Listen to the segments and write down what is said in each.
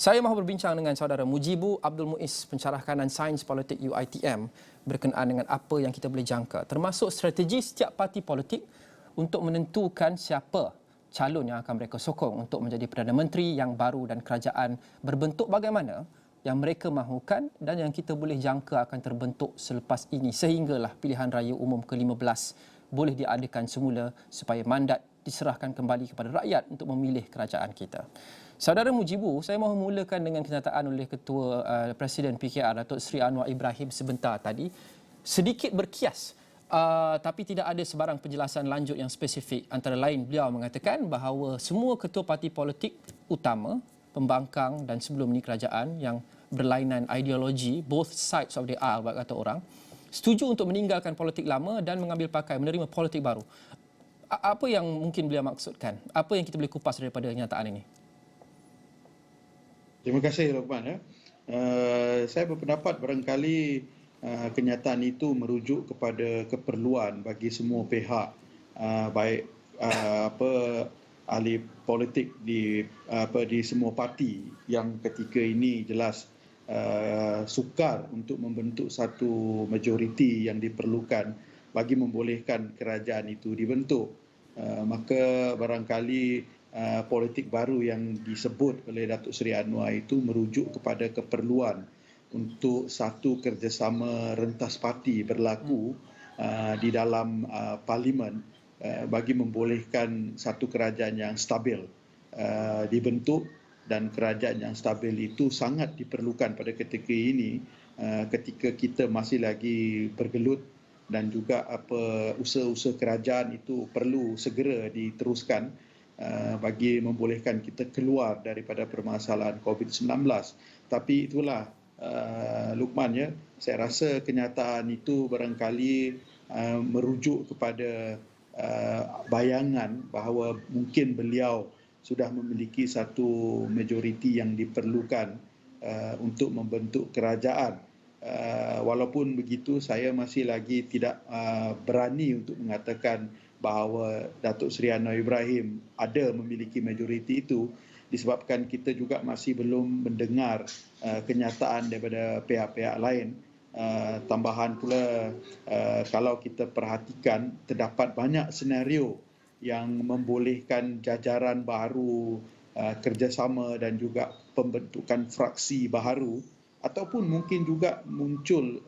Saya mahu berbincang dengan saudara Mujibu Abdul Muiz, pencarah kanan Sains Politik UiTM, berkenaan dengan apa yang kita boleh jangka, termasuk strategi setiap parti politik untuk menentukan siapa calon yang akan mereka sokong untuk menjadi Perdana Menteri yang baru dan kerajaan berbentuk bagaimana yang mereka mahukan dan yang kita boleh jangka akan terbentuk selepas ini sehinggalah pilihan raya umum ke-15 boleh diadakan semula supaya mandat diserahkan kembali kepada rakyat untuk memilih kerajaan kita. Saudara Mujibu, saya mahu mulakan dengan kenyataan oleh Ketua Presiden PKR Datuk Seri Anwar Ibrahim sebentar tadi. Sedikit berkias, tapi tidak ada sebarang penjelasan lanjut yang spesifik. Antara lain, beliau mengatakan bahawa semua ketua parti politik utama, pembangkang dan sebelum ini kerajaan yang berlainan ideologi, both sides of the aisle, kata orang, setuju untuk meninggalkan politik lama dan mengambil pakai, menerima politik baru. Apa yang mungkin beliau maksudkan? Apa yang kita boleh kupas daripada kenyataan ini? Terima kasih Luqman. Saya berpendapat barangkali kenyataan itu merujuk kepada keperluan bagi semua pihak, baik ahli politik di semua parti yang ketika ini jelas sukar untuk membentuk satu majoriti yang diperlukan bagi membolehkan kerajaan itu dibentuk. Maka barangkali politik baru yang disebut oleh Datuk Seri Anwar itu merujuk kepada keperluan untuk satu kerjasama rentas parti berlaku di dalam parlimen bagi membolehkan satu kerajaan yang stabil dibentuk, dan kerajaan yang stabil itu sangat diperlukan pada ketika ini ketika kita masih lagi bergelut dan juga usaha-usaha kerajaan itu perlu segera diteruskan bagi membolehkan kita keluar daripada permasalahan COVID-19. Tapi itulah Luqman, ya, saya rasa kenyataan itu barangkali merujuk kepada bayangan bahawa mungkin beliau sudah memiliki satu majoriti yang diperlukan untuk membentuk kerajaan. Walaupun begitu, saya masih lagi tidak berani untuk mengatakan bahawa Datuk Seri Anwar Ibrahim ada memiliki majoriti itu, disebabkan kita juga masih belum mendengar kenyataan daripada pihak-pihak lain. Tambahan pula, kalau kita perhatikan, terdapat banyak senario yang membolehkan jajaran baru, kerjasama dan juga pembentukan fraksi baru, ataupun mungkin juga muncul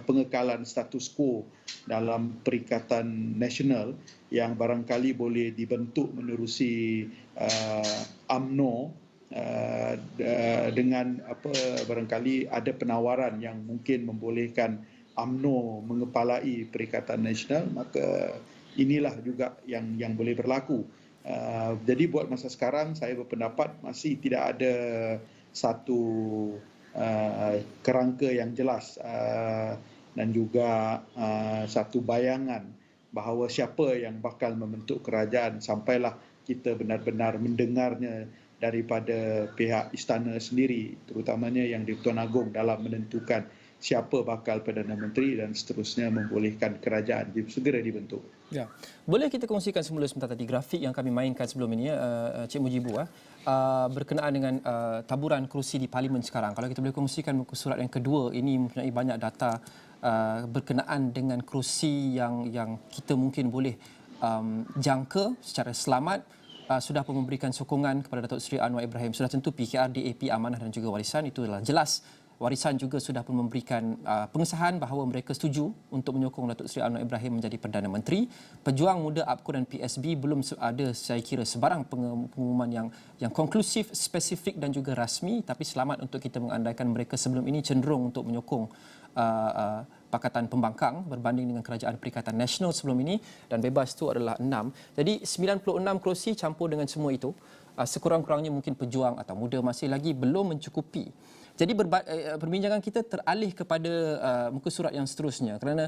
pengekalan status quo dalam Perikatan Nasional yang barangkali boleh dibentuk menerusi UMNO dengan barangkali ada penawaran yang mungkin membolehkan UMNO mengepalai Perikatan Nasional, maka inilah juga yang boleh berlaku. Jadi buat masa sekarang saya berpendapat masih tidak ada satu kerangka yang jelas dan juga satu bayangan bahawa siapa yang bakal membentuk kerajaan sampailah kita benar-benar mendengarnya daripada pihak istana sendiri, terutamanya yang di-Pertuan Agong dalam menentukan siapa bakal Perdana Menteri dan seterusnya membolehkan kerajaan segera dibentuk. Ya. Boleh kita kongsikan semula sebentar tadi grafik yang kami mainkan sebelum ini, Cik Mujibu, berkenaan dengan taburan kerusi di Parlimen sekarang. Kalau kita boleh kongsikan muka surat yang kedua, ini mempunyai banyak data berkenaan dengan kerusi yang kita mungkin boleh jangka secara selamat. Sudah pun memberikan sokongan kepada Datuk Seri Anwar Ibrahim. Sudah tentu PKR, DAP, Amanah dan juga Warisan, itu adalah jelas. Warisan juga sudah pun memberikan pengesahan bahawa mereka setuju untuk menyokong Datuk Seri Anwar Ibrahim menjadi Perdana Menteri. Pejuang Muda, APCO dan PSB belum ada, saya kira, sebarang pengumuman yang konklusif, spesifik dan juga rasmi, tapi selamat untuk kita mengandaikan mereka sebelum ini cenderung untuk menyokong Pakatan Pembangkang berbanding dengan Kerajaan Perikatan Nasional sebelum ini, dan bebas itu adalah 6. Jadi 96 kerusi campur dengan semua itu, sekurang-kurangnya mungkin Pejuang atau Muda masih lagi belum mencukupi. Jadi perbincangan kita teralih kepada muka surat yang seterusnya, kerana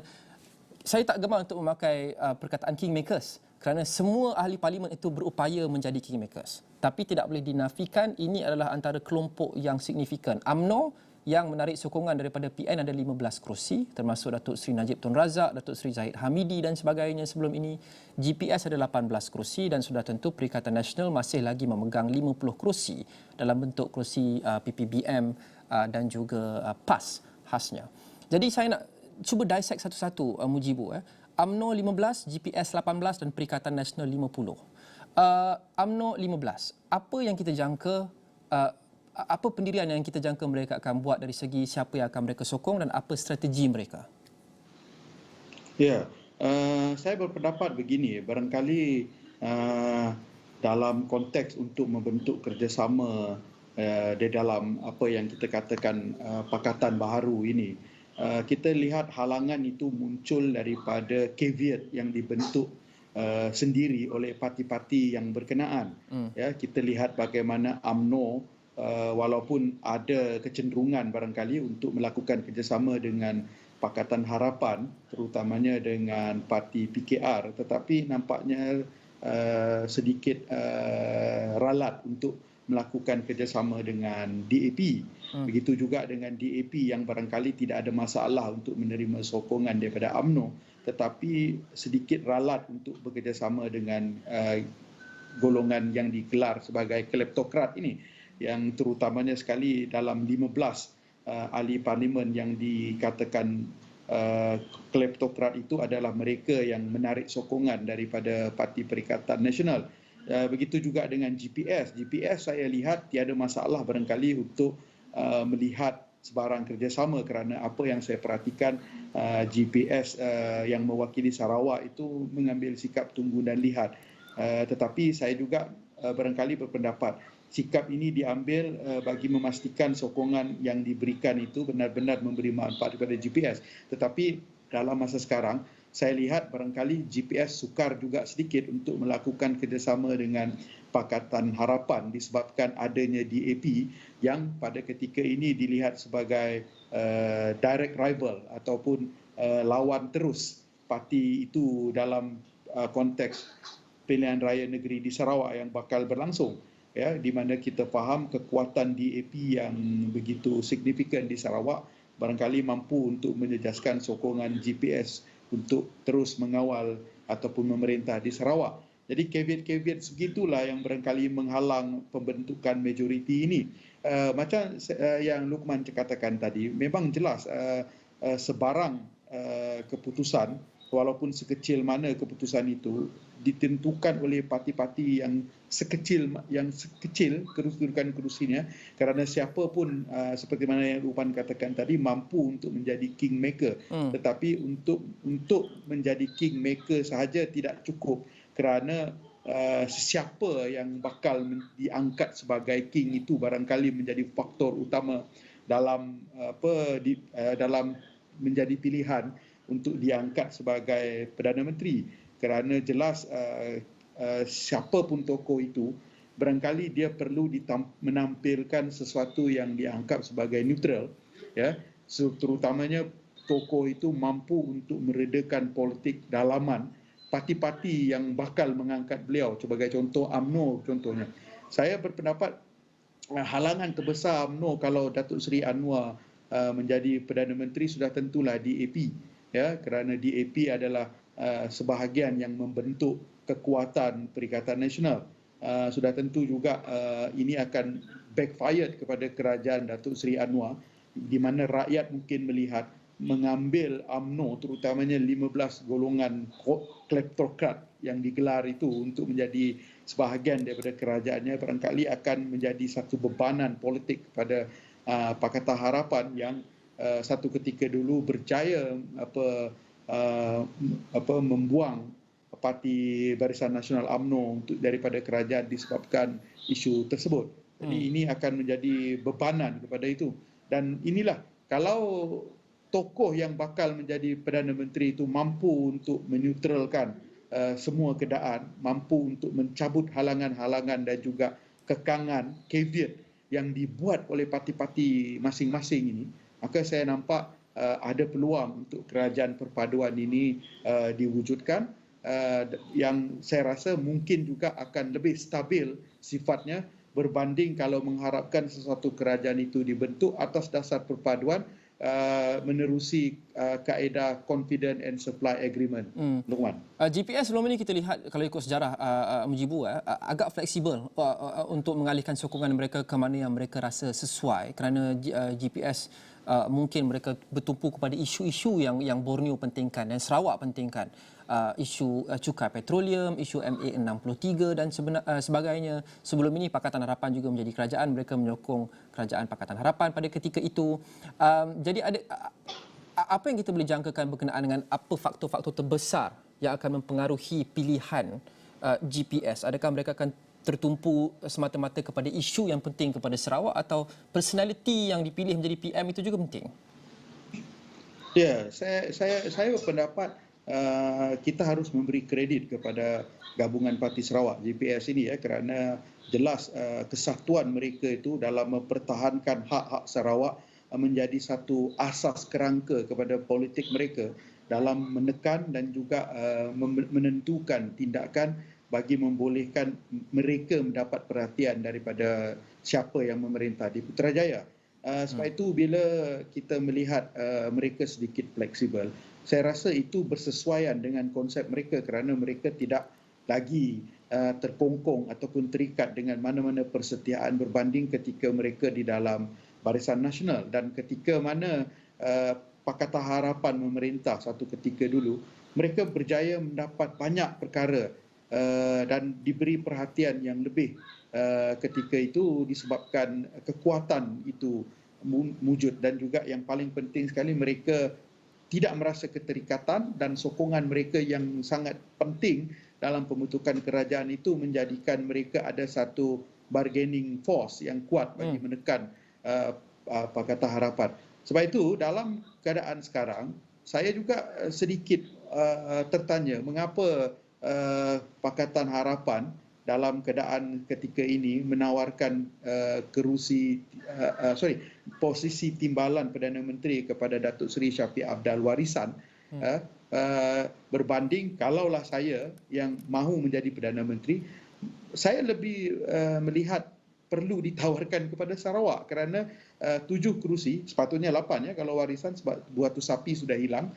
saya tak gemar untuk memakai perkataan kingmakers, kerana semua ahli parlimen itu berupaya menjadi kingmakers. Tapi tidak boleh dinafikan ini adalah antara kelompok yang signifikan. UMNO yang menarik sokongan daripada PN ada 15 kerusi, termasuk Datuk Seri Najib Tun Razak, Datuk Seri Zahid Hamidi dan sebagainya sebelum ini. GPS ada 18 kerusi dan sudah tentu Perikatan Nasional masih lagi memegang 50 kerusi dalam bentuk kerusi PPBM dan juga PAS khasnya. Jadi saya nak cuba dissect satu-satu, Mujibu. UMNO 15, GPS 18 dan Perikatan Nasional 50. UMNO 15, apa yang kita jangka, apa pendirian yang kita jangka mereka akan buat dari segi siapa yang akan mereka sokong dan apa strategi mereka? Ya, saya berpendapat begini, barangkali dalam konteks untuk membentuk kerjasama di dalam apa yang kita katakan Pakatan Baharu ini, kita lihat halangan itu muncul daripada caveat yang dibentuk sendiri oleh parti-parti yang berkenaan. Ya, kita lihat bagaimana UMNO walaupun ada kecenderungan barangkali untuk melakukan kerjasama dengan Pakatan Harapan, terutamanya dengan parti PKR, tetapi nampaknya sedikit ralat untuk melakukan kerjasama dengan DAP. Begitu juga dengan DAP yang barangkali tidak ada masalah untuk menerima sokongan daripada UMNO, tetapi sedikit ralat untuk bekerjasama dengan golongan yang digelar sebagai kleptokrat ini, yang terutamanya sekali dalam 15 ahli parlimen yang dikatakan kleptokrat itu adalah mereka yang menarik sokongan daripada Parti Perikatan Nasional. Begitu juga dengan GPS. GPS saya lihat tiada masalah barangkali untuk melihat sebarang kerjasama, kerana apa yang saya perhatikan GPS yang mewakili Sarawak itu mengambil sikap tunggu dan lihat. Tetapi saya juga barangkali berpendapat sikap ini diambil bagi memastikan sokongan yang diberikan itu benar-benar memberi manfaat kepada GPS. Tetapi dalam masa sekarang, saya lihat barangkali GPS sukar juga sedikit untuk melakukan kerjasama dengan Pakatan Harapan disebabkan adanya DAP yang pada ketika ini dilihat sebagai direct rival ataupun lawan terus parti itu dalam konteks pilihan raya negeri di Sarawak yang bakal berlangsung. Ya, di mana kita faham kekuatan DAP yang begitu signifikan di Sarawak barangkali mampu untuk menjejaskan sokongan GPS untuk terus mengawal ataupun memerintah di Sarawak. Jadi caveat-caveat segitulah yang barangkali menghalang pembentukan majoriti ini. Macam yang Luqman katakan tadi, memang jelas sebarang keputusan, walaupun sekecil mana keputusan itu, ditentukan oleh parti-parti yang sekecil kedudukan kerusinya, kerana siapa pun seperti mana yang Luqman katakan tadi mampu untuk menjadi kingmaker. Tetapi untuk menjadi kingmaker sahaja tidak cukup, kerana sesiapa yang bakal diangkat sebagai king itu barangkali menjadi faktor utama dalam dalam menjadi pilihan untuk diangkat sebagai Perdana Menteri. Kerana jelas siapa pun tokoh itu barangkali dia perlu menampilkan sesuatu yang dianggap sebagai neutral, ya, terutamanya tokoh itu mampu untuk meredakan politik dalaman parti-parti yang bakal mengangkat beliau. Sebagai contoh UMNO contohnya, saya berpendapat halangan terbesar UMNO kalau Datuk Seri Anwar menjadi Perdana Menteri sudah tentulah DAP, ya, kerana DAP adalah sebahagian yang membentuk kekuatan Perikatan Nasional. Sudah tentu juga ini akan backfired kepada kerajaan Datuk Seri Anwar, di mana rakyat mungkin melihat mengambil UMNO terutamanya 15 golongan kleptokrat yang digelar itu untuk menjadi sebahagian daripada kerajaannya barangkali akan menjadi satu bebanan politik kepada Pakatan Harapan yang satu ketika dulu berjaya membuang Parti Barisan Nasional UMNO daripada kerajaan disebabkan isu tersebut. Jadi ini akan menjadi bebanan kepada itu. Dan inilah, kalau tokoh yang bakal menjadi Perdana Menteri itu mampu untuk meneutralkan semua keadaan, mampu untuk mencabut halangan-halangan dan juga kekangan, caveat yang dibuat oleh parti-parti masing-masing ini, maka saya nampak ada peluang untuk kerajaan perpaduan ini diwujudkan, yang saya rasa mungkin juga akan lebih stabil sifatnya berbanding kalau mengharapkan sesuatu kerajaan itu dibentuk atas dasar perpaduan menerusi kaedah Confident and Supply Agreement. Luqman. GPS sebelum ini kita lihat kalau ikut sejarah Mujibu agak fleksibel untuk mengalihkan sokongan mereka ke mana yang mereka rasa sesuai, kerana GPS mungkin mereka bertumpu kepada isu-isu yang Borneo pentingkan dan Sarawak pentingkan. Isu cukai petroleum, isu MA63 dan sebagainya. Sebelum ini Pakatan Harapan juga menjadi kerajaan, mereka menyokong kerajaan Pakatan Harapan pada ketika itu. Jadi ada apa yang kita boleh jangkakan berkenaan dengan apa faktor-faktor terbesar yang akan mempengaruhi pilihan GPS? Adakah mereka akan tertumpu semata-mata kepada isu yang penting kepada Sarawak, atau personality yang dipilih menjadi PM itu juga penting? Ya, saya berpendapat kita harus memberi kredit kepada Gabungan Parti Sarawak GPS ini kerana jelas kesatuan mereka itu dalam mempertahankan hak-hak Sarawak menjadi satu asas kerangka kepada politik mereka dalam menekan dan juga menentukan tindakan bagi membolehkan mereka mendapat perhatian daripada siapa yang memerintah di Putrajaya. Sebab itu bila kita melihat mereka sedikit fleksibel, saya rasa itu bersesuaian dengan konsep mereka kerana mereka tidak lagi terkongkong ataupun terikat dengan mana-mana persetiaan berbanding ketika mereka di dalam Barisan Nasional, dan ketika mana Pakatan Harapan memerintah satu ketika dulu, mereka berjaya mendapat banyak perkara dan diberi perhatian yang lebih ketika itu disebabkan kekuatan itu wujud, dan juga yang paling penting sekali mereka tidak merasa keterikatan, dan sokongan mereka yang sangat penting dalam pembentukan kerajaan itu menjadikan mereka ada satu bargaining force yang kuat bagi menekan Pakatan Harapan. Sebab itu dalam keadaan sekarang saya juga sedikit tertanya mengapa Pakatan Harapan dalam keadaan ketika ini menawarkan posisi timbalan Perdana Menteri kepada Datuk Seri Shafie Apdal warisan berbanding kalaulah saya yang mahu menjadi Perdana Menteri, saya lebih melihat perlu ditawarkan kepada Sarawak kerana 7 kerusi, sepatutnya 8 kalau warisan sebab 200 sapi sudah hilang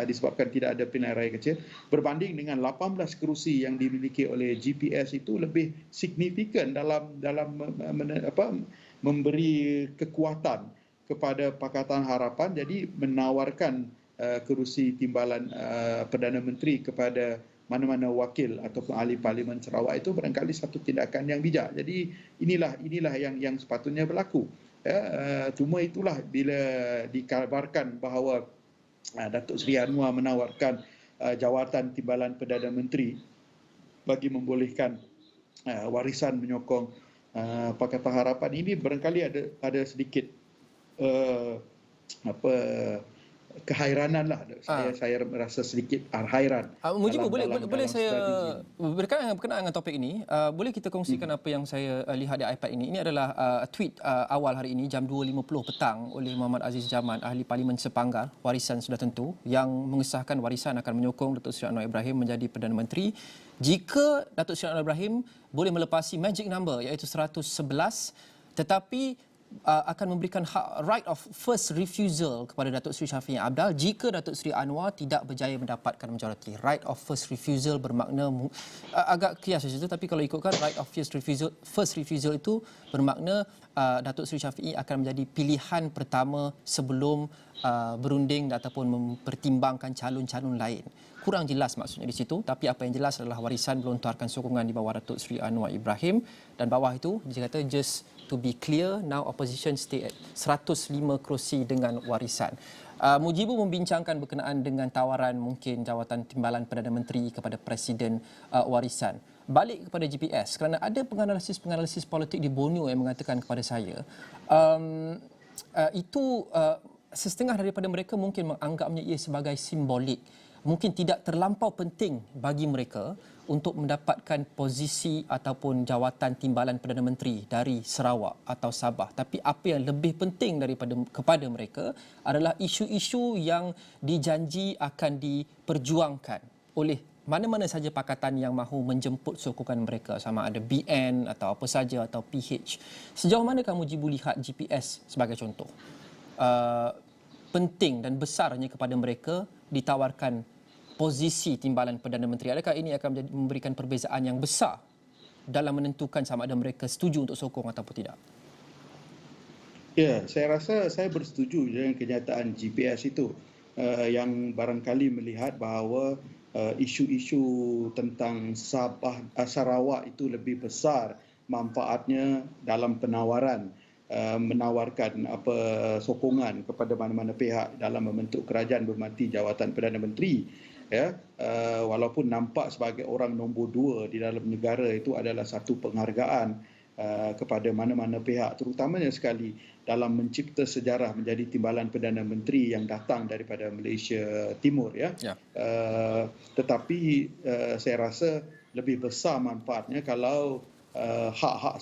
disebabkan tidak ada pilihan raya kecil, berbanding dengan 18 kerusi yang dimiliki oleh GPS itu lebih signifikan dalam memberi kekuatan kepada Pakatan Harapan. Jadi menawarkan kerusi timbalan Perdana Menteri kepada mana-mana wakil ataupun ahli Parlimen Sarawak itu barangkali satu tindakan yang bijak. Jadi inilah yang sepatutnya berlaku. Cuma itulah bila dikabarkan bahawa Datuk Seri Anwar menawarkan jawatan timbalan Perdana Menteri bagi membolehkan warisan menyokong Pakatan Harapan, ini barangkali ada sedikit kehairanan lah. Saya merasa sedikit hairan. Mujibu, boleh saya berkenaan dengan topik ini, boleh kita kongsikan apa yang saya lihat di iPad ini. Ini adalah tweet awal hari ini jam 2.50 petang oleh Muhammad Aziz Zaman, ahli Parlimen Sepanggar, warisan sudah tentu, yang mengesahkan warisan akan menyokong Datuk Seri Anwar Ibrahim menjadi Perdana Menteri jika Datuk Seri Anwar Ibrahim boleh melepasi magic number iaitu 111, tetapi akan memberikan hak right of first refusal kepada Datuk Seri Shafie Apdal jika Datuk Seri Anwar tidak berjaya mendapatkan majoriti. Right of first refusal bermakna agak kias saja, tapi kalau ikutkan right of first refusal itu bermakna Datuk Seri Shafie akan menjadi pilihan pertama sebelum berunding ataupun mempertimbangkan calon-calon lain. Kurang jelas maksudnya di situ, tapi apa yang jelas adalah warisan melontarkan sokongan di bawah Datuk Seri Anwar Ibrahim, dan bawah itu dia kata just to be clear, now opposition stay at 105 kerusi dengan warisan. Mujibu membincangkan berkenaan dengan tawaran mungkin jawatan timbalan Perdana Menteri kepada Presiden warisan. Balik kepada GPS, kerana ada penganalisis politik di Borneo yang mengatakan kepada saya, itu setengah daripada mereka mungkin menganggapnya ia sebagai simbolik. Mungkin tidak terlampau penting bagi mereka untuk mendapatkan posisi ataupun jawatan timbalan Perdana Menteri dari Sarawak atau Sabah. Tapi apa yang lebih penting kepada mereka adalah isu-isu yang dijanji akan diperjuangkan oleh mana-mana saja pakatan yang mahu menjemput sokongan mereka, sama ada BN atau apa saja atau PH. Sejauh mana kamu Jibu lihat GPS sebagai contoh? Penting dan besarnya kepada mereka ditawarkan posisi timbalan Perdana Menteri. Adakah ini akan memberikan perbezaan yang besar dalam menentukan sama ada mereka setuju untuk sokong ataupun tidak? Ya, saya rasa saya bersetuju dengan kenyataan GPS itu yang barangkali melihat bahawa isu-isu tentang Sabah, Sarawak itu lebih besar manfaatnya dalam penawaran menawarkan sokongan kepada mana-mana pihak dalam membentuk kerajaan bermati jawatan Perdana Menteri, ya, walaupun nampak sebagai orang nombor 2 di dalam negara itu adalah satu penghargaan kepada mana-mana pihak, terutamanya sekali dalam mencipta sejarah menjadi timbalan Perdana Menteri yang datang daripada Malaysia Timur, ya. Tetapi saya rasa lebih besar manfaatnya kalau hak-hak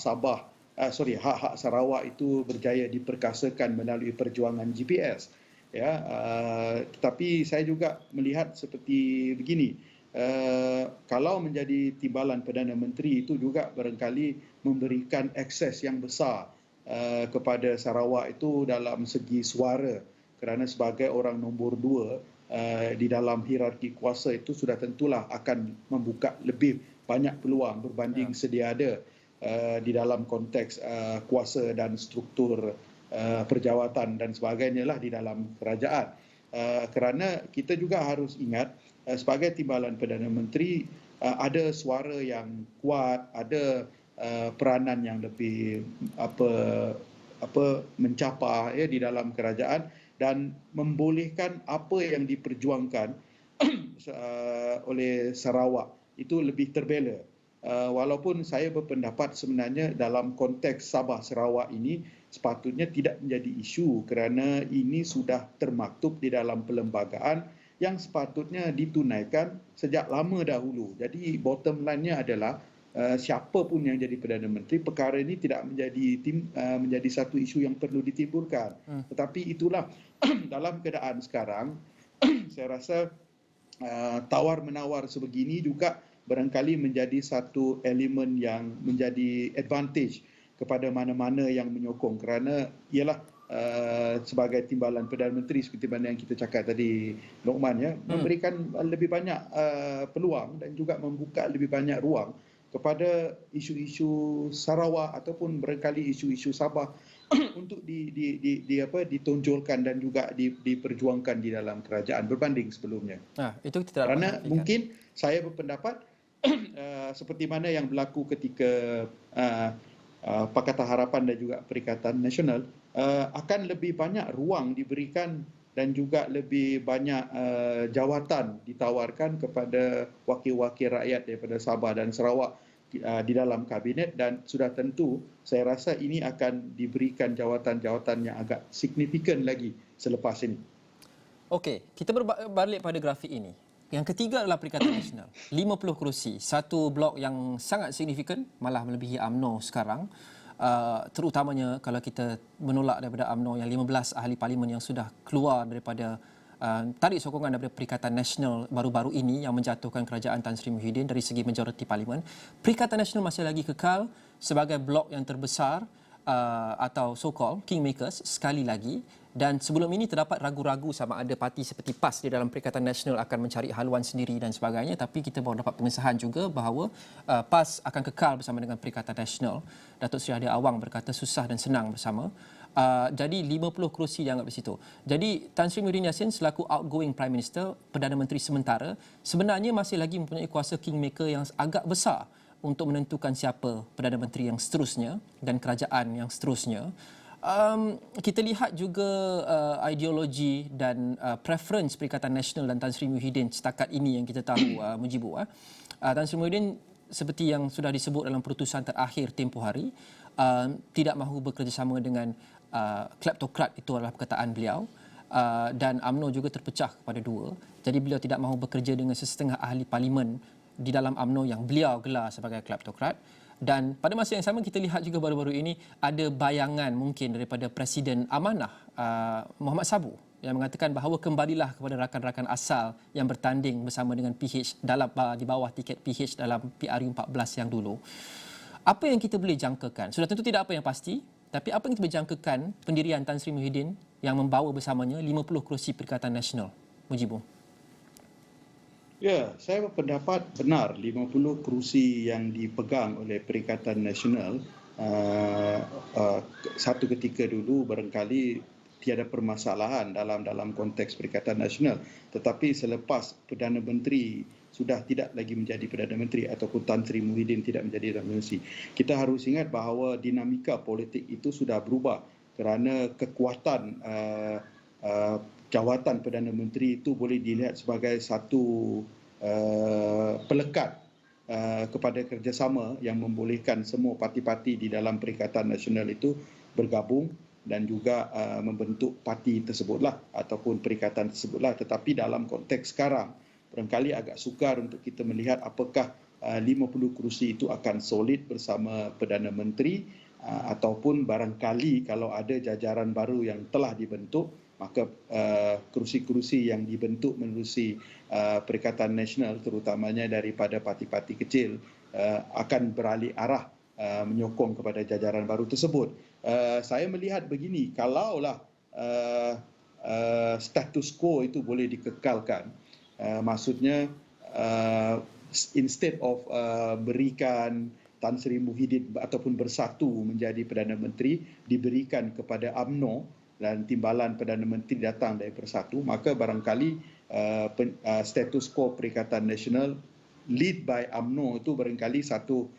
hak-hak Sarawak itu berjaya diperkasakan melalui perjuangan GPS, ya. Tetapi saya juga melihat seperti begini. Kalau menjadi timbalan Perdana Menteri itu juga barangkali memberikan akses yang besar kepada Sarawak itu dalam segi suara, kerana sebagai orang nombor 2 di dalam hierarki kuasa itu sudah tentulah akan membuka lebih banyak peluang berbanding sedia ada di dalam konteks kuasa dan struktur perjawatan dan sebagainya lah di dalam kerajaan. Kerana kita juga harus ingat sebagai timbalan Perdana Menteri ada suara yang kuat, ada peranan yang lebih mencapar, ya, di dalam kerajaan dan membolehkan apa yang diperjuangkan oleh Sarawak itu lebih terbela. Walaupun saya berpendapat sebenarnya dalam konteks Sabah Sarawak ini sepatutnya tidak menjadi isu kerana ini sudah termaktub di dalam perlembagaan yang sepatutnya ditunaikan sejak lama dahulu. Jadi bottom line-nya adalah siapa pun yang jadi Perdana Menteri, perkara ini tidak menjadi satu isu yang perlu ditimbulkan. Tetapi itulah dalam keadaan sekarang saya rasa tawar-menawar sebegini juga barangkali menjadi satu elemen yang menjadi advantage kepada mana-mana yang menyokong, kerana ialah sebagai timbalan Perdana Menteri seperti mana yang kita cakap tadi, Lokman, ya, memberikan lebih banyak peluang dan juga membuka lebih banyak ruang kepada isu-isu Sarawak ataupun barangkali isu-isu Sabah untuk ditonjolkan dan juga diperjuangkan di dalam kerajaan berbanding sebelumnya. Itu kita tak Kerana mungkin saya berpendapat seperti mana yang berlaku ketika Pakatan Harapan dan juga Perikatan Nasional, akan lebih banyak ruang diberikan dan juga lebih banyak jawatan ditawarkan kepada wakil-wakil rakyat daripada Sabah dan Sarawak di dalam kabinet, dan sudah tentu saya rasa ini akan diberikan jawatan-jawatan yang agak signifikan lagi selepas ini. Okey, kita berbalik pada grafik ini. Yang ketiga adalah Perikatan Nasional. 50 kerusi, satu blok yang sangat signifikan, malah melebihi UMNO sekarang. Terutamanya kalau kita menolak daripada UMNO yang 15 ahli parlimen yang sudah keluar daripada tarik sokongan daripada Perikatan Nasional baru-baru ini yang menjatuhkan kerajaan Tan Sri Muhyiddin dari segi majoriti parlimen. Perikatan Nasional masih lagi kekal sebagai blok yang terbesar atau so-called kingmakers sekali lagi. Dan sebelum ini terdapat ragu-ragu sama ada parti seperti PAS di dalam Perikatan Nasional akan mencari haluan sendiri dan sebagainya, tapi kita baru dapat pengesahan juga bahawa PAS akan kekal bersama dengan Perikatan Nasional. Datuk Seri Hadi Awang berkata susah dan senang bersama. Jadi 50 kerusi dianggap di situ. Jadi Tan Sri Muhyiddin Yassin selaku outgoing Prime Minister, Perdana Menteri sementara, sebenarnya masih lagi mempunyai kuasa kingmaker yang agak besar untuk menentukan siapa Perdana Menteri yang seterusnya dan kerajaan yang seterusnya. Kita lihat juga ideologi dan preference Perikatan Nasional dan Tan Sri Muhyiddin setakat ini yang kita tahu, Mujibu. Tan Sri Muhyiddin seperti yang sudah disebut dalam putusan terakhir tempoh hari, tidak mahu bekerjasama dengan kleptokrat, itu adalah perkataan beliau. Dan UMNO juga terpecah kepada dua. Jadi beliau tidak mahu bekerja dengan sesetengah ahli parlimen di dalam UMNO yang beliau gelar sebagai kleptokrat. Dan pada masa yang sama kita lihat juga baru-baru ini ada bayangan mungkin daripada Presiden Amanah Muhammad Sabu yang mengatakan bahawa kembalilah kepada rakan-rakan asal yang bertanding bersama dengan PH dalam di bawah tiket PH dalam PRU14 yang dulu. Apa yang kita boleh jangkakan? Sudah tentu tidak apa yang pasti, tapi apa yang kita boleh jangkakan pendirian Tan Sri Muhyiddin yang membawa bersamanya 50 kerusi Perikatan Nasional? Mujibu. Ya, saya berpendapat benar 50 kerusi yang dipegang oleh Perikatan Nasional satu ketika dulu barangkali tiada permasalahan dalam konteks Perikatan Nasional, tetapi selepas Perdana Menteri sudah tidak lagi menjadi Perdana Menteri ataupun Tan Sri Muhyiddin tidak menjadi Perdana Menteri, kita harus ingat bahawa dinamika politik itu sudah berubah kerana kekuatan jawatan Perdana Menteri itu boleh dilihat sebagai satu pelekat kepada kerjasama yang membolehkan semua parti-parti di dalam Perikatan Nasional itu bergabung dan juga membentuk parti tersebutlah ataupun perikatan tersebutlah. Tetapi dalam konteks sekarang, barangkali agak sukar untuk kita melihat apakah 50 kerusi itu akan solid bersama Perdana Menteri ataupun barangkali kalau ada jajaran baru yang telah dibentuk, maka kerusi-kerusi yang dibentuk menerusi Perikatan Nasional terutamanya daripada parti-parti kecil akan beralih arah menyokong kepada jajaran baru tersebut. Saya melihat begini, kalaulah status quo itu boleh dikekalkan, maksudnya instead of berikan Tan Sri Muhyiddin ataupun bersatu menjadi Perdana Menteri diberikan kepada UMNO dan timbalan Perdana Menteri datang dari Bersatu, maka barangkali status quo Perikatan Nasional lead by UMNO itu barangkali satu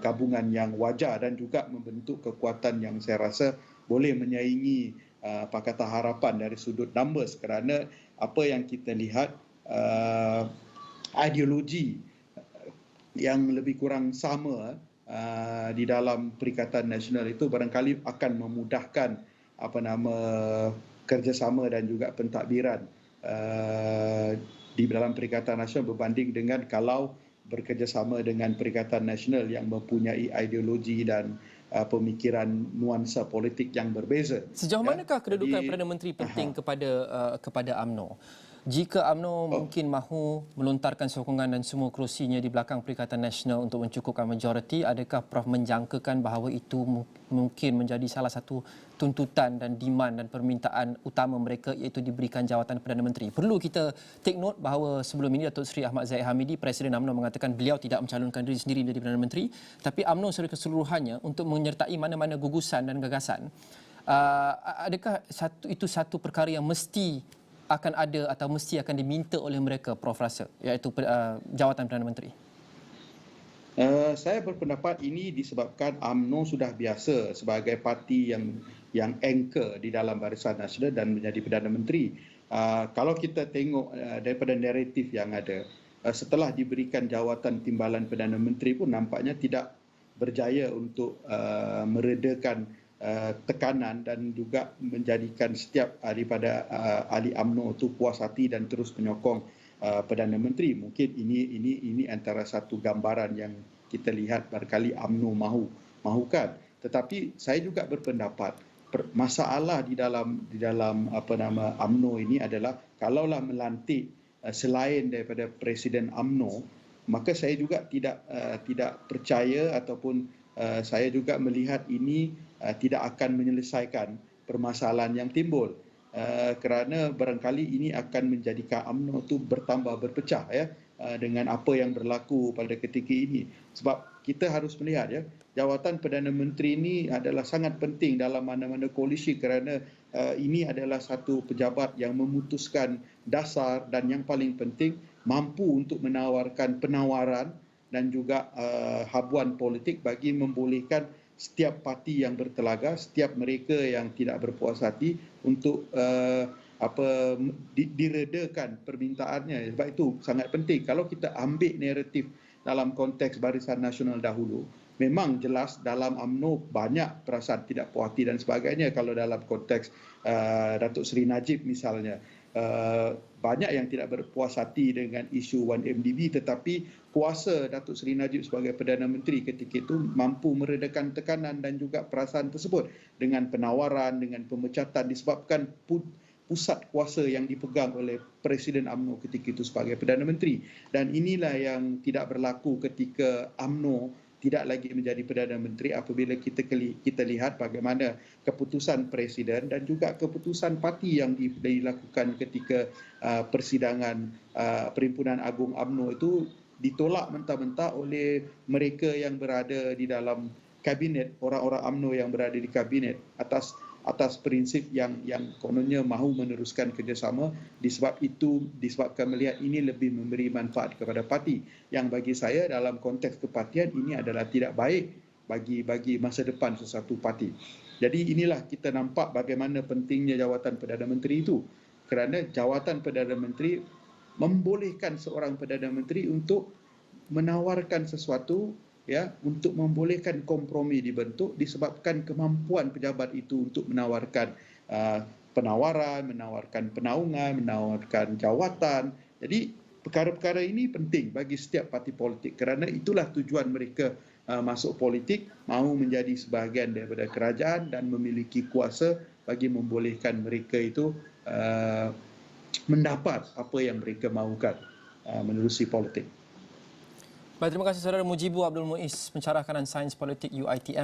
gabungan yang wajar dan juga membentuk kekuatan yang saya rasa boleh menyaingi Pakatan Harapan dari sudut numbers, kerana apa yang kita lihat ideologi yang lebih kurang sama di dalam Perikatan Nasional itu barangkali akan memudahkan kerjasama dan juga pentadbiran di dalam Perikatan Nasional berbanding dengan kalau bekerjasama dengan Perikatan Nasional yang mempunyai ideologi dan pemikiran nuansa politik yang berbeza. Sejauh manakah kedudukan Perdana Menteri penting kepada UMNO? Jika UMNO mungkin mahu melontarkan sokongan dan semua kerusinya di belakang Perikatan Nasional untuk mencukupkan majoriti, adakah Prof menjangkakan bahawa itu mungkin menjadi salah satu tuntutan dan demand dan permintaan utama mereka, iaitu diberikan jawatan Perdana Menteri? Perlu kita take note bahawa sebelum ini Datuk Seri Ahmad Zahid Hamidi, Presiden UMNO, mengatakan beliau tidak mencalonkan diri sendiri menjadi Perdana Menteri, tapi UMNO secara keseluruhannya untuk menyertai mana-mana gugusan dan gagasan. Adakah itu satu perkara yang mesti akan ada atau mesti akan diminta oleh mereka, Prof rasa, iaitu jawatan Perdana Menteri? Saya berpendapat ini disebabkan UMNO sudah biasa sebagai parti yang anchor di dalam Barisan Nasional dan menjadi Perdana Menteri. Kalau kita tengok daripada naratif yang ada, setelah diberikan jawatan timbalan Perdana Menteri pun nampaknya tidak berjaya untuk meredakan tekanan dan juga menjadikan setiap daripada ahli UMNO itu puas hati dan terus menyokong Perdana Menteri. Mungkin ini antara satu gambaran yang kita lihat barangkali UMNO mahukan. Tetapi saya juga berpendapat masalah di dalam UMNO ini adalah kalaulah melantik selain daripada Presiden UMNO, maka saya juga tidak percaya ataupun saya juga melihat ini tidak akan menyelesaikan permasalahan yang timbul, kerana barangkali ini akan menjadikan UMNO itu bertambah berpecah dengan apa yang berlaku pada ketika ini. Sebab kita harus melihat jawatan Perdana Menteri ini adalah sangat penting dalam mana-mana koalisi, kerana ini adalah satu pejabat yang memutuskan dasar dan yang paling penting mampu untuk menawarkan penawaran dan juga habuan politik bagi membolehkan setiap parti yang bertelaga, setiap mereka yang tidak berpuas hati untuk diredakan permintaannya. Sebab itu sangat penting. Kalau kita ambil naratif dalam konteks Barisan Nasional dahulu, memang jelas dalam UMNO banyak perasaan tidak puas hati dan sebagainya. Kalau dalam konteks Datuk Seri Najib misalnya, banyak yang tidak berpuas hati dengan isu 1MDB, tetapi kuasa Datuk Seri Najib sebagai Perdana Menteri ketika itu mampu meredakan tekanan dan juga perasaan tersebut dengan penawaran, dengan pemecatan disebabkan pusat kuasa yang dipegang oleh Presiden UMNO ketika itu sebagai Perdana Menteri. Dan inilah yang tidak berlaku ketika UMNO tidak lagi menjadi Perdana Menteri apabila kita lihat bagaimana keputusan Presiden dan juga keputusan parti yang dilakukan ketika persidangan Perhimpunan Agung UMNO itu ditolak mentah-mentah oleh mereka yang berada di dalam kabinet, orang-orang UMNO yang berada di kabinet atas prinsip yang kononnya mahu meneruskan kerjasama. Disebabkan melihat ini lebih memberi manfaat kepada parti, yang bagi saya dalam konteks kepartian ini adalah tidak baik bagi masa depan sesuatu parti. Jadi inilah kita nampak bagaimana pentingnya jawatan Perdana Menteri itu, kerana jawatan Perdana Menteri membolehkan seorang Perdana Menteri untuk menawarkan sesuatu, ya, untuk membolehkan kompromi dibentuk disebabkan kemampuan pejabat itu untuk menawarkan penawaran, menawarkan penaungan, menawarkan jawatan. Jadi perkara-perkara ini penting bagi setiap parti politik, kerana itulah tujuan mereka masuk politik, mahu menjadi sebahagian daripada kerajaan dan memiliki kuasa bagi membolehkan mereka itu mendapat apa yang mereka mahukan menerusi politik. Baik, terima kasih saudara Mujibu Abdul Muiz, pencerah kanan sains politik UiTM.